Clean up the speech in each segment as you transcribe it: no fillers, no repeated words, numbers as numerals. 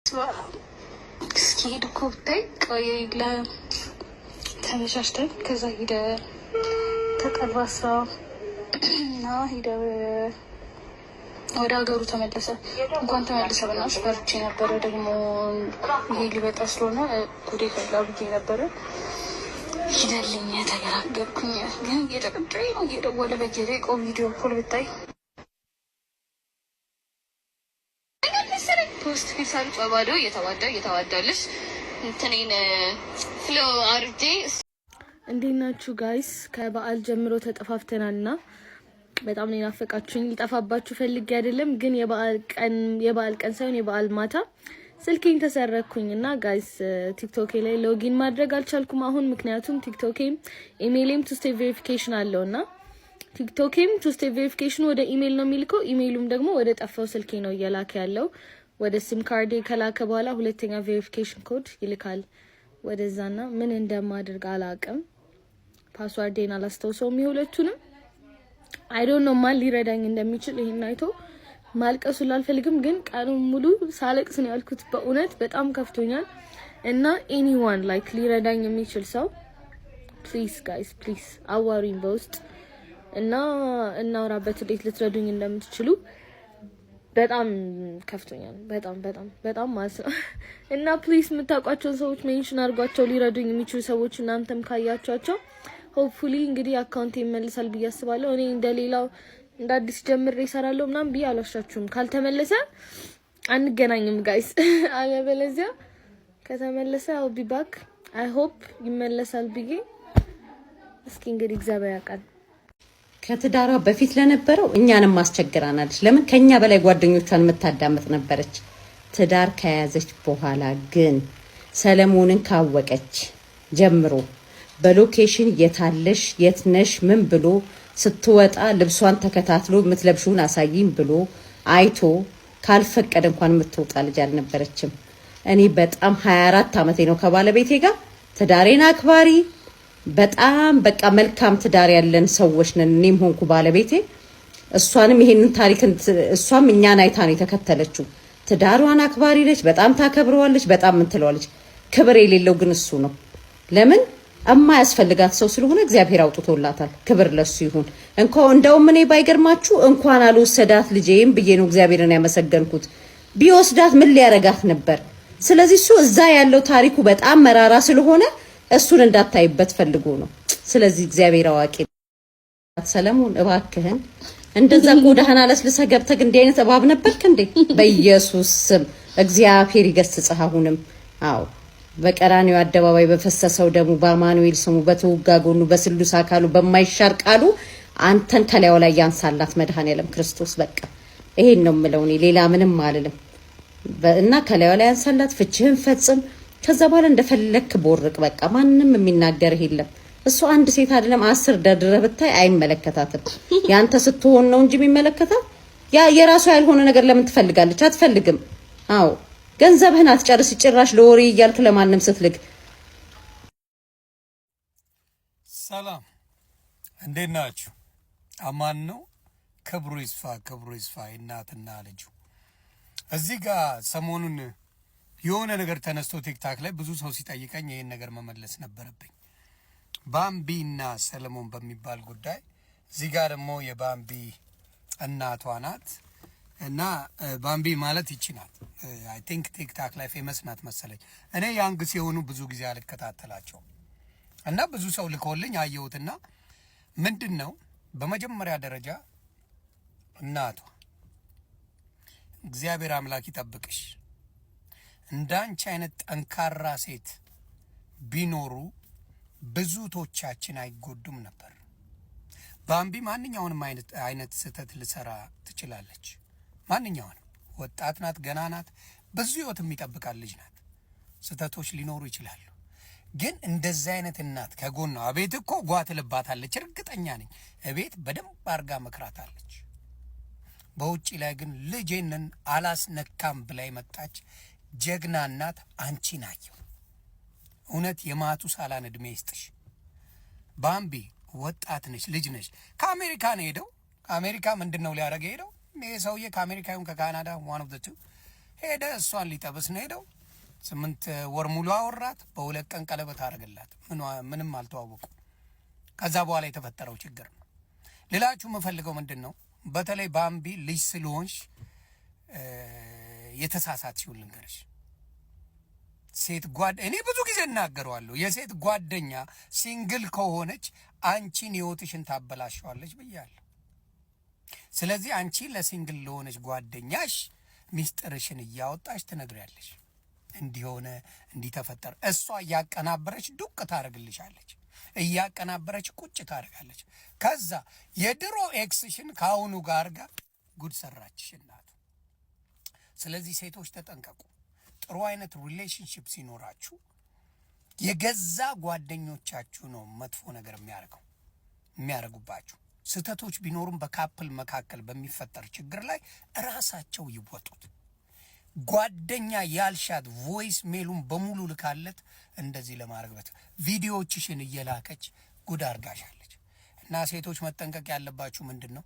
እስኪ ሄድ እኮ ብታይ ቆይ ተመሻሽተን ከዛ ሄደ ተቀባሳ እና ሄደ ወደ ሀገሩ ተመለሰ። እንኳን ተመለሰ በናትሽ ፈርቼ ነበረ። ደግሞ ይሄ ሊበጣ ስለሆነ ጉዴ ፈላ ብዬ ነበረ። ሂደልኝ ተገላገልኩኝ። ግን እየጨቀጨኝ ነው እየደወለ በየደቂቃው ቪዲዮ ኮል ብታይ ፖስት ፊሳል ጸባዶ እየተዋዳለሽ እንትኔን ፍሎ አርጄ። እንዴት ናችሁ ጋይስ? ከበዓል ጀምሮ ተጠፋፍተናልና በጣም ነው ያፈቃችሁኝ። ሊጠፋባችሁ ፈልጌ አይደለም፣ ግን የበዓል ቀን ሳይሆን የበዓል ማታ ስልኬን ተሰረኩኝና ጋይስ ቲክቶክ ላይ ሎጊን ማድረግ አልቻልኩም አሁን። ምክንያቱም ቲክቶኬም ኢሜይሌም ቱ ስቴፕ ቬሪፊኬሽን አለውና ቲክቶኬም ቱ ስቴፕ ቬሪፊኬሽን ወደ ኢሜይል ነው የሚልከው፣ ኢሜይሉም ደግሞ ወደ ጠፋው ስልኬ ነው እየላከ ያለው። ወደ ሲም ካርድ ከላከ በኋላ ሁለተኛ ቬሪፊኬሽን ኮድ ይልካል ወደዛና ምን እንደማድርግ አላቅም። ፓስዋርዴን አላስተውሰውም የሁለቱንም። አይ ዶንት ኖ ማን ሊረዳኝ እንደሚችል። ይሄን አይቶ ማልቀሱ ላልፈልግም፣ ግን ቀኑን ሙሉ ሳለቅስ ነው ያልኩት። በእውነት በጣም ከፍቶኛል እና ኤኒዋን ላይክ ሊረዳኝ የሚችል ሰው ፕሊዝ ጋይስ ፕሊዝ አዋሩኝ በውስጥ እና እናውራበት እንዴት ልትረዱኝ እንደምትችሉ። በጣም ከፍቶኛል በጣም ማለት ነው። እና ፕሊዝ የምታውቋቸውን ሰዎች ሜንሽን አድርጓቸው ሊረዱኝ የሚችሉ ሰዎች እናንተም ካያቸዋቸው ሆፕፉሊ እንግዲህ አካውንት ይመልሳል ብዬ አስባለሁ። እኔ እንደሌላው እንደ አዲስ ጀምሬ እሰራለሁ ምናምን ብዬ አላሻችሁም። ካልተመለሰ አንገናኝም ጋይስ። አለበለዚያ ከተመለሰ አው ቢ ባክ አይ ሆፕ ይመለሳል ብዬ እስኪ እንግዲህ እግዚአብሔር ያውቃል። ከትዳሯ በፊት ለነበረው እኛንም ማስቸግራናለች። ለምን ከኛ በላይ ጓደኞቿን የምታዳምጥ ነበረች። ትዳር ከያዘች በኋላ ግን ሰለሞንን ካወቀች ጀምሮ በሎኬሽን የታለሽ የትነሽ ምን ብሎ ስትወጣ ልብሷን ተከታትሎ የምትለብሹን አሳይኝ ብሎ አይቶ ካልፈቀደ እንኳን የምትወጣ ልጅ አልነበረችም። እኔ በጣም 24 ዓመቴ ነው ከባለቤቴ ጋር ትዳሬን አክባሪ በጣም በቃ መልካም ትዳር ያለን ሰዎች ነን። እኔም ሆንኩ ባለቤቴ። እሷንም ይሄንን ታሪክ እሷም እኛን አይታ ነው የተከተለችው። ትዳሯን አክባሪ ነች፣ በጣም ታከብረዋለች፣ በጣም ምን ትለዋለች። ክብር የሌለው ግን እሱ ነው። ለምን እማያስፈልጋት ሰው ስለሆነ እግዚአብሔር አውጥቶላታል። ክብር ለሱ ይሁን። እንደውም እኔ ባይገርማችሁ እንኳን አልወሰዳት ልጄም ብዬ ነው እግዚአብሔርን ያመሰገንኩት። ቢወስዳት ምን ሊያረጋት ነበር? ስለዚህ እሱ እዛ ያለው ታሪኩ በጣም መራራ ስለሆነ እሱን እንዳታይበት ፈልጎ ነው። ስለዚህ እግዚአብሔር አዋቂ። ሰለሞን እባክህን እንደዛ ጎዳህና ለስልሰ ገብተህ እንዲህ አይነት እባብ ነበርክ እንዴ? በኢየሱስ ስም እግዚአብሔር ይገስጽህ። አሁንም አዎ በቀራንዮ አደባባይ በፈሰሰው ደሙ በአማኑኤል ስሙ በተወጋ ጎኑ በስሉስ አካሉ በማይሻር ቃሉ አንተን ከላዩ ላይ ያንሳላት መድኃኔዓለም ክርስቶስ። በቃ ይሄን ነው የምለው እኔ ሌላ ምንም አልልም። እና ከላዩ ላይ ያንሳላት፣ ፍችህን ፈጽም። ከዛ በኋላ እንደፈለክ ቦርቅ። በቃ ማንም የሚናገርህ የለም። እሱ አንድ ሴት አይደለም 10 ደርድረህ ብታይ አይመለከታትም። ያንተ ስትሆን ነው እንጂ የሚመለከታት። ያ የራሱ ያልሆነ ነገር ለምን ትፈልጋለች? አትፈልግም። አዎ ገንዘብህን አትጨርስ ጭራሽ ለወሬ እያልክ ለማንም ስትልግ። ሰላም እንዴት ናችሁ? አማን ነው። ክብሩ ይስፋ እናትና ልጁ። እዚህ ጋር ሰሞኑን የሆነ ነገር ተነስቶ ቲክታክ ላይ ብዙ ሰው ሲጠይቀኝ ይሄን ነገር መመለስ ነበረብኝ። ባምቢና ሰለሞን በሚባል ጉዳይ። እዚህ ጋር ደግሞ የባምቢ እናቷ ናት እና ባምቢ ማለት ይቺ ናት። አይ ቲንክ ቲክታክ ላይ ፌመስ ናት መሰለኝ። እኔ ያንግ ሲሆኑ ብዙ ጊዜ አልከታተላቸው እና ብዙ ሰው ልኮልኝ አየሁትና ምንድነው በመጀመሪያ ደረጃ እናቷ እግዚአብሔር አምላክ ይጠብቅሽ። እንዳንቺ አይነት ጠንካራ ሴት ቢኖሩ ብዙቶቻችን አይጎዱም ነበር። ባምቢ ማንኛውንም አይነት ስህተት ልሰራ ትችላለች። ማንኛውንም ወጣት ናት፣ ገና ናት፣ ብዙ ህይወት የሚጠብቃት ልጅ ናት። ስህተቶች ሊኖሩ ይችላሉ። ግን እንደዚህ አይነት እናት ከጎኗ አቤት እኮ ጓት ልባታለች። እርግጠኛ ነኝ እቤት በደንብ አርጋ መክራታለች። በውጪ ላይ ግን ልጄንን አላስነካም ብላ መጣች። ጀግና እናት አንቺ ናችሁ። እውነት የማቱሳላን እድሜ ይስጥሽ። ባምቢ ወጣት ነሽ፣ ልጅ ነሽ። ከአሜሪካ ነው ሄደው። ከአሜሪካ ምንድነው ሊያደርግ ሄደው? ይሄ ሰውዬ ከአሜሪካ ይሁን ከካናዳ ዋን ኦፍ ዘ ቱ ሄደ እሷን ሊጠብስ ነው ሄደው 8 ወር ሙሉ አወራት። በ2 ቀን ቀለበት አደረገላት። ምንም አልተዋወቁ። ከዛ በኋላ የተፈጠረው ችግር ነው። ሌላችሁ የምፈልገው ምንድን ነው፣ በተለይ ባምቢ ልጅ ስለሆንሽ የተሳሳትሽውን ልንገርሽ። ሴት እኔ ብዙ ጊዜ እናገረዋለሁ፣ የሴት ጓደኛ ሲንግል ከሆነች አንቺን ህይወትሽን ታበላሸዋለች ብያለሁ። ስለዚህ አንቺ ለሲንግል ለሆነች ጓደኛሽ ሚስጥርሽን እያወጣሽ ትነግሪያለሽ። እንዲሆነ እንዲተፈጠረ እሷ እያቀናበረች ዱቅ ታደርግልሻለች፣ እያቀናበረች ቁጭ ታደርጋለች። ከዛ የድሮ ኤክስሽን ከአሁኑ ጋር ጉድ ሰራችሽ እናቱ። ስለዚህ ሴቶች ተጠንቀቁ። ጥሩ አይነት ሪሌሽንሽፕ ሲኖራችሁ የገዛ ጓደኞቻችሁ ነው መጥፎ ነገር የሚያደርጉባችሁ። ስህተቶች ቢኖሩም በካፕል መካከል በሚፈጠር ችግር ላይ ራሳቸው ይወጡት። ጓደኛ ያልሻት ቮይስ ሜሉን በሙሉ ልካለት እንደዚህ ለማድረግበት ቪዲዮዎችሽን እየላከች ጉድ አርጋሻለች። እና ሴቶች መጠንቀቅ ያለባችሁ ምንድን ነው?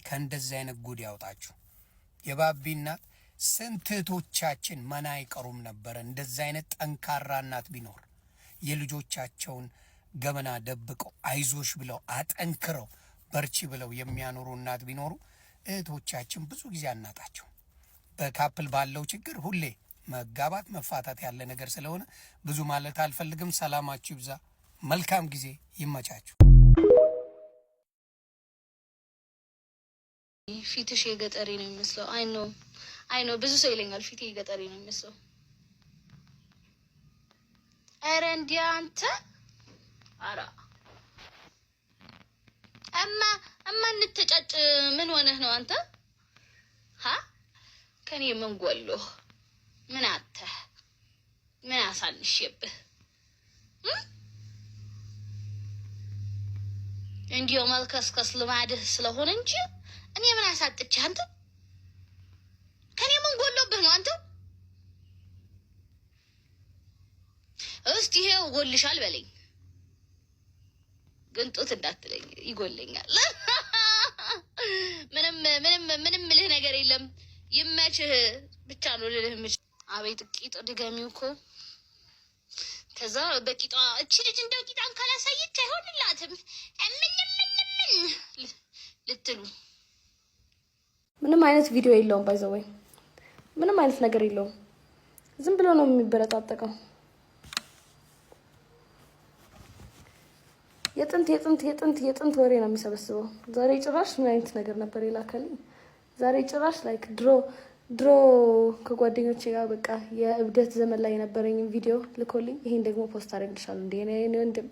ከእንደዚህ አይነት ጉድ ያውጣችሁ። የባቢ እናት ስንት እህቶቻችን መና አይቀሩም ነበረ። እንደዚህ አይነት ጠንካራ እናት ቢኖር የልጆቻቸውን ገመና ደብቀው አይዞሽ ብለው አጠንክረው በርቺ ብለው የሚያኖሩ እናት ቢኖሩ እህቶቻችን ብዙ ጊዜ አናጣቸው። በካፕል ባለው ችግር ሁሌ መጋባት መፋታት ያለ ነገር ስለሆነ ብዙ ማለት አልፈልግም። ሰላማችሁ ይብዛ። መልካም ጊዜ ይመቻችሁ። ፊትሽ የገጠሪ ነው የሚመስለው። አይ ነው ብዙ ሰው ይለኛል ፊቴ የገጠሪ ነው የሚመስለው። ኧረ እንዲህ አንተ አራ እማ እንተጫጭ ምን ሆነህ ነው አንተ? ከኔ ምን ጎሎህ? ምን አተህ? ምን አሳንሼብህ? እንዲያው መልከስከስ ልማድህ ስለሆነ እንጂ እኔ ምን አሳጥቼህ አንተ? ከኔ ምን ጎሎብህ ነው አንተ? እስቲ ይሄው ጎልሻል በለኝ፣ ግን ጡት እንዳትለኝ ይጎለኛል። ምንም ልህ ነገር የለም። ይመችህ ብቻ ነው ልልህ ምች። አቤት ቂጥ ድገሚው እኮ። ከዛ በቂጧ እቺ ልጅ እንደ ቂጣን ካላሳየች አይሆንላትም ምን ልትሉ። ምንም አይነት ቪዲዮ የለውም። ባይዘወይ ምንም አይነት ነገር የለውም። ዝም ብሎ ነው የሚበረጣጠቀው። የጥንት ወሬ ነው የሚሰበስበው። ዛሬ ጭራሽ ምን አይነት ነገር ነበር የላከልኝ? ዛሬ ጭራሽ ላይክ ድሮ ከጓደኞቼ ጋር በቃ የእብደት ዘመን ላይ የነበረኝን ቪዲዮ ልኮልኝ፣ ይሄን ደግሞ ፖስት አደርግልሻለሁ እንዴ እኔ ወንድም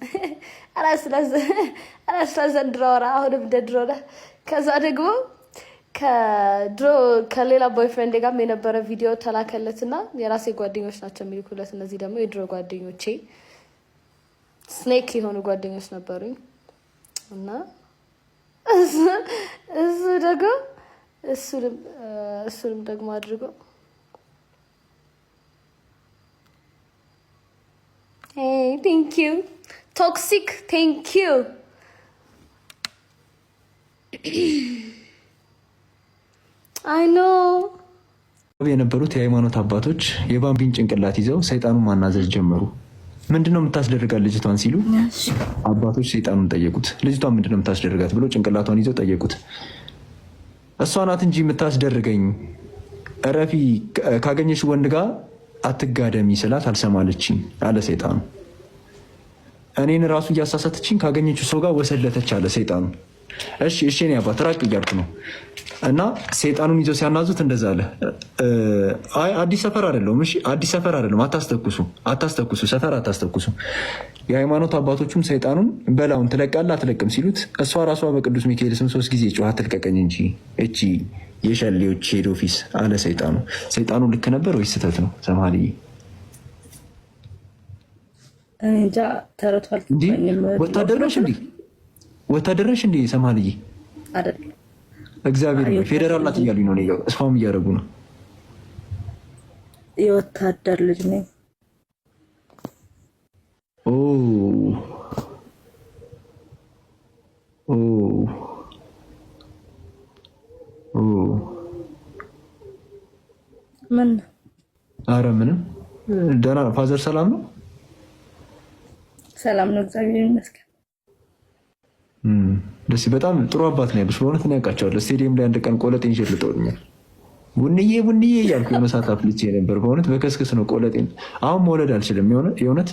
አላስላዘን ድሮ አሁን እብደት ድሮ። ከዛ ደግሞ ከሌላ ቦይፍሬንድ ጋርም የነበረ ቪዲዮ ተላከለትና የራሴ ጓደኞች ናቸው የሚልኩለት። እነዚህ ደግሞ የድሮ ጓደኞቼ ስኔክ የሆኑ ጓደኞች ነበሩኝ እና እሱ ደግሞ እሱንም ደግሞ አድርጎ ቴንክ ዩ ቶክሲክ ቴንክ ዩ አይ ኖ የነበሩት የሃይማኖት አባቶች የባምቢን ጭንቅላት ይዘው ሰይጣኑን ማናዘዝ ጀመሩ። ምንድነው የምታስደርጋት ልጅቷን ሲሉ አባቶች ሰይጣኑን ጠየቁት። ልጅቷን ምንድነው የምታስደርጋት ብሎ ጭንቅላቷን ይዘው ጠየቁት። እሷ ናት እንጂ የምታስደርገኝ፣ እረፊ፣ ካገኘሽ ወንድ ጋር አትጋደሚ ስላት አልሰማለችኝ አለ ሰይጣኑ። እኔን ራሱ እያሳሳተችኝ ካገኘችው ሰው ጋር ወሰለተች አለ ሰይጣኑ። እሺ እኔ አባት ራቅ እያልኩ ነው። እና ሰይጣኑን ይዘው ሲያናዙት እንደዛ አለ። አይ አዲስ ሰፈር አይደለም፣ እሺ አዲስ ሰፈር አይደለም፣ አታስተኩሱ፣ ሰፈር አታስተኩሱ። የሃይማኖት አባቶቹም ሰይጣኑን በላውን ትለቃለህ አትለቅም ሲሉት እሷ ራሷ በቅዱስ ሚካኤል ስም 3 ጊዜ ጮኸ፣ አትልቀቀኝ እንጂ እቺ የሸሌዎች ሄድ ኦፊስ አለ ሰይጣኑ። ሰይጣኑ ልክ ነበር ወይስ ስህተት ነው? ሰማልዬ እንጃ ተረቷል። ወታደር ነሽ እንዴ ሰማልዬ? አይደል እግዚአብሔር ፌዴራል ናት እያሉኝ ነው። እስፋም እያደረጉ ነው። የወታደር ልጅ ነኝ። ምን አረ ምንም ደህና ነው። ፋዘር ሰላም ነው? ሰላም ነው፣ እግዚአብሔር ይመስገን። ደስ በጣም ጥሩ አባት ነው ያሉት። በእውነት ነው ያውቃቸዋለሁ። ስቴዲየም ላይ አንድ ቀን ቆለጤን ሸልጠውኛል። ቡንዬ እያልኩ የሆነ ሰዓት አፍልቼ ነበር። በእውነት በከስክስ ነው ቆለጤን። አሁን መውለድ አልችልም የእውነት